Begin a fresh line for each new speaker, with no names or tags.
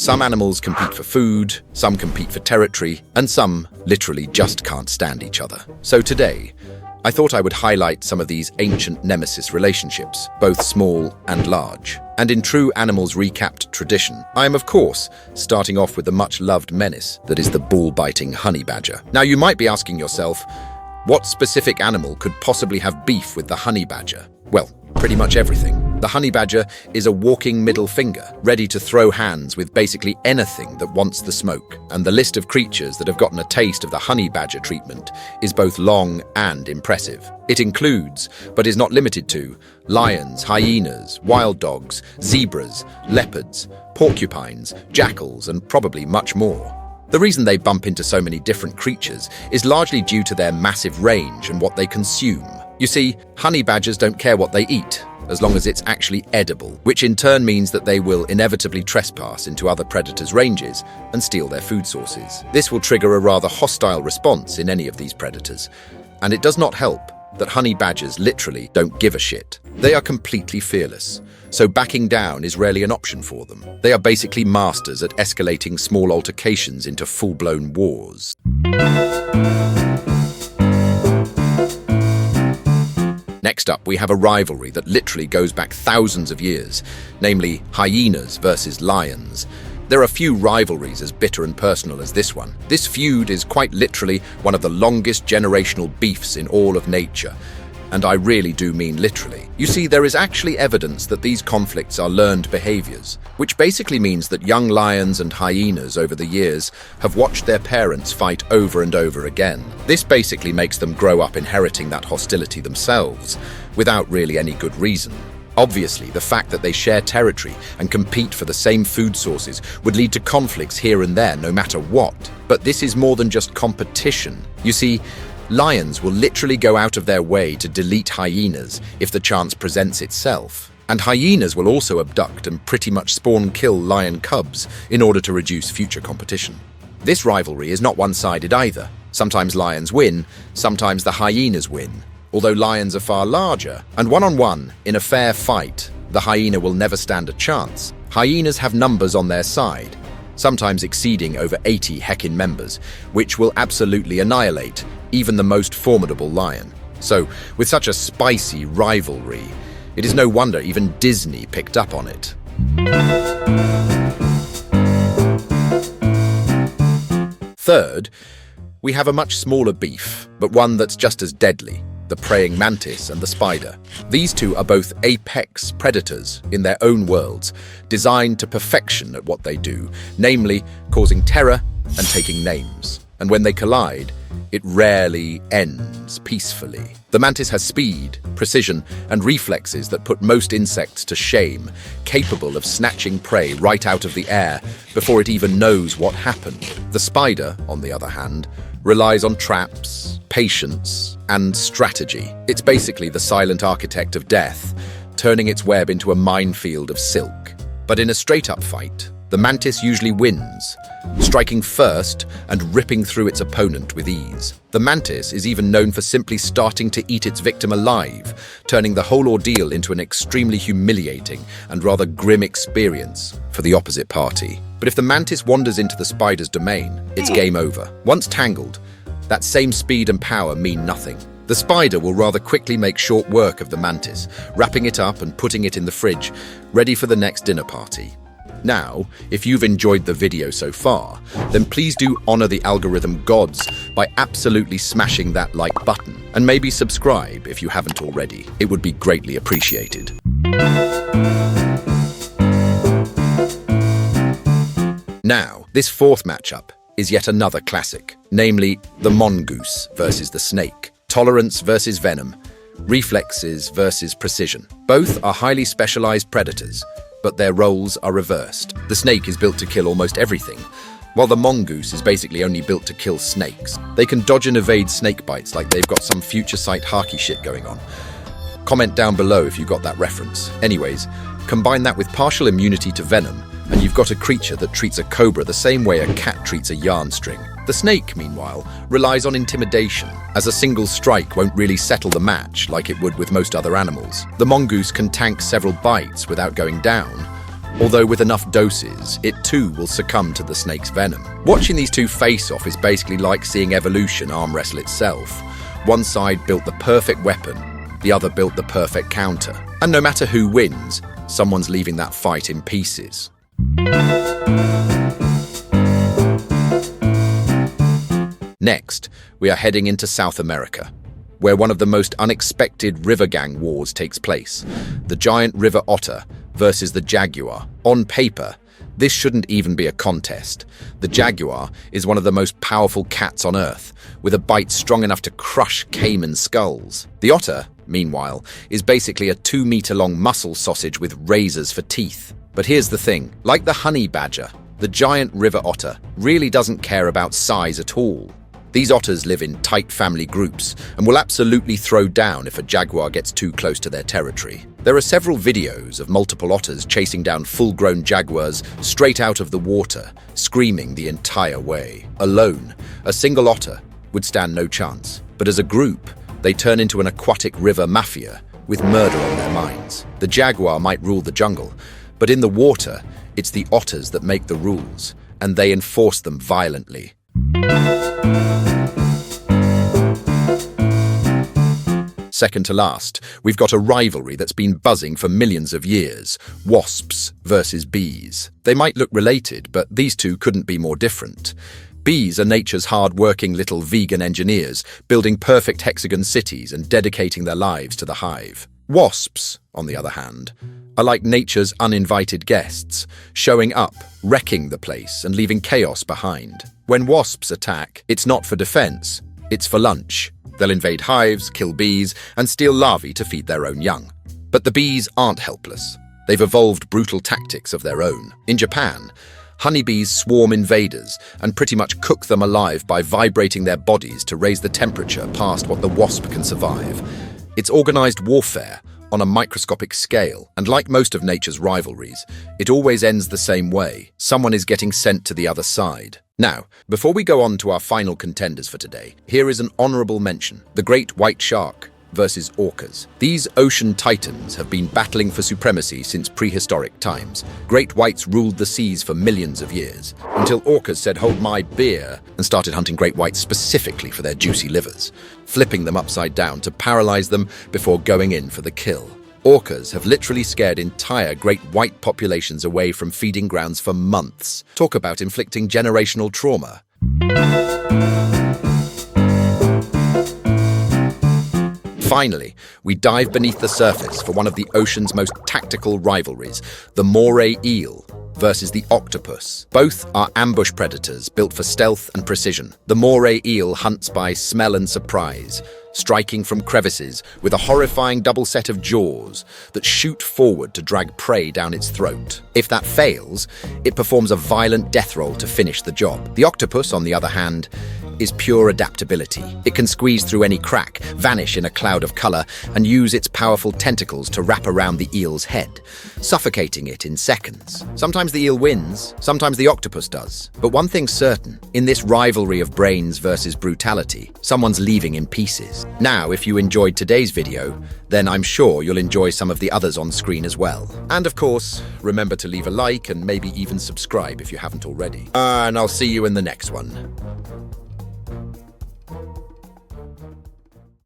Some animals compete for food, some compete for territory, and some literally just can't stand each other. So today, I thought I would highlight some of these ancient nemesis relationships, both small and large. And in true Animals Recapped tradition, I am of course starting off with the much-loved menace that is the bull-biting honey badger. Now you might be asking yourself, what specific animal could possibly have beef with the honey badger? Well, pretty much everything. The honey badger is a walking middle finger, ready to throw hands with basically anything that wants the smoke. And the list of creatures that have gotten a taste of the honey badger treatment is both long and impressive. It includes, but is not limited to, lions, hyenas, wild dogs, zebras, leopards, porcupines, jackals, and probably much more. The reason they bump into so many different creatures is largely due to their massive range and what they consume. You see, honey badgers don't care what they eat, as long as it's actually edible, which in turn means that they will inevitably trespass into other predators' ranges and steal their food sources. This will trigger a rather hostile response in any of these predators, and it does not help that honey badgers literally don't give a shit. They are completely fearless, so backing down is rarely an option for them. They are basically masters at escalating small altercations into full-blown wars. Next up, we have a rivalry that literally goes back thousands of years, namely hyenas versus lions. There are few rivalries as bitter and personal as this one. This feud is quite literally one of the longest generational beefs in all of nature. And I really do mean literally. You see, there is actually evidence that these conflicts are learned behaviors, which basically means that young lions and hyenas over the years have watched their parents fight over and over again. This basically makes them grow up inheriting that hostility themselves, without really any good reason. Obviously, the fact that they share territory and compete for the same food sources would lead to conflicts here and there no matter what. But this is more than just competition. You see, lions will literally go out of their way to delete hyenas if the chance presents itself. And hyenas will also abduct and pretty much spawn-kill lion cubs in order to reduce future competition. This rivalry is not one-sided either. Sometimes lions win, sometimes the hyenas win. Although lions are far larger, and one-on-one, in a fair fight, the hyena will never stand a chance. Hyenas have numbers on their side, sometimes exceeding over 80 heckin' members, which will absolutely annihilate even the most formidable lion. So, with such a spicy rivalry, it is no wonder even Disney picked up on it. Third, we have a much smaller beef, but one that's just as deadly: the praying mantis and the spider. These two are both apex predators in their own worlds, designed to perfection at what they do, namely causing terror and taking names. And when they collide, it rarely ends peacefully. The mantis has speed, precision, and reflexes that put most insects to shame, capable of snatching prey right out of the air before it even knows what happened. The spider, on the other hand, relies on traps, patience, and strategy. It's basically the silent architect of death, turning its web into a minefield of silk. But in a straight-up fight, the mantis usually wins, striking first and ripping through its opponent with ease. The mantis is even known for simply starting to eat its victim alive, turning the whole ordeal into an extremely humiliating and rather grim experience for the opposite party. But if the mantis wanders into the spider's domain, it's game over. Once tangled, that same speed and power mean nothing. The spider will rather quickly make short work of the mantis, wrapping it up and putting it in the fridge, ready for the next dinner party. Now, if you've enjoyed the video so far, then please do honor the algorithm gods by absolutely smashing that like button, and maybe subscribe if you haven't already. It would be greatly appreciated. Now, this fourth matchup is yet another classic, namely the mongoose versus the snake. Tolerance versus venom, reflexes versus precision. Both are highly specialized predators, but their roles are reversed. The snake is built to kill almost everything, while the mongoose is basically only built to kill snakes. They can dodge and evade snake bites like they've got some future sight haki shit going on. Comment down below if you got that reference. Anyways, combine that with partial immunity to venom, and you've got a creature that treats a cobra the same way a cat treats a yarn string. The snake, meanwhile, relies on intimidation, as a single strike won't really settle the match like it would with most other animals. The mongoose can tank several bites without going down, although with enough doses, it too will succumb to the snake's venom. Watching these two face off is basically like seeing evolution arm wrestle itself. One side built the perfect weapon, the other built the perfect counter. And no matter who wins, someone's leaving that fight in pieces. Next, we are heading into South America, where one of the most unexpected river gang wars takes place. The giant river otter versus the jaguar. On paper, this shouldn't even be a contest. The jaguar is one of the most powerful cats on Earth, with a bite strong enough to crush caiman skulls. The otter, meanwhile, is basically a 2-meter-long muscle sausage with razors for teeth. But here's the thing, like the honey badger, the giant river otter really doesn't care about size at all. These otters live in tight family groups and will absolutely throw down if a jaguar gets too close to their territory. There are several videos of multiple otters chasing down full-grown jaguars straight out of the water, screaming the entire way. Alone, a single otter would stand no chance. But as a group, they turn into an aquatic river mafia with murder on their minds. The jaguar might rule the jungle, but in the water, it's the otters that make the rules, and they enforce them violently. Second to last, we've got a rivalry that's been buzzing for millions of years. Wasps versus bees. They might look related, but these two couldn't be more different. Bees are nature's hard-working little vegan engineers, building perfect hexagon cities and dedicating their lives to the hive. Wasps, on the other hand, are like nature's uninvited guests, showing up, wrecking the place, and leaving chaos behind. When wasps attack, it's not for defense, it's for lunch. They'll invade hives, kill bees, and steal larvae to feed their own young. But the bees aren't helpless. They've evolved brutal tactics of their own. In Japan, honeybees swarm invaders and pretty much cook them alive by vibrating their bodies to raise the temperature past what the wasp can survive. It's organized warfare on a microscopic scale, and like most of nature's rivalries, it always ends the same way. Someone is getting sent to the other side. Now, before we go on to our final contenders for today, here is an honorable mention: the great white shark versus orcas. These ocean titans have been battling for supremacy since prehistoric times. Great whites ruled the seas for millions of years, until orcas said, "Hold my beer," and started hunting great whites specifically for their juicy livers, flipping them upside down to paralyze them before going in for the kill. Orcas have literally scared entire great white populations away from feeding grounds for months. Talk about inflicting generational trauma. Finally, we dive beneath the surface for one of the ocean's most tactical rivalries, the moray eel versus the octopus. Both are ambush predators built for stealth and precision. The moray eel hunts by smell and surprise, striking from crevices with a horrifying double set of jaws that shoot forward to drag prey down its throat. If that fails, it performs a violent death roll to finish the job. The octopus, on the other hand, is pure adaptability. It can squeeze through any crack, vanish in a cloud of color, and use its powerful tentacles to wrap around the eel's head, suffocating it in seconds. Sometimes the eel wins, sometimes the octopus does. But one thing's certain, in this rivalry of brains versus brutality, someone's leaving in pieces. Now, if you enjoyed today's video, then I'm sure you'll enjoy some of the others on screen as well. And of course, remember to leave a like and maybe even subscribe if you haven't already. And I'll see you in the next one.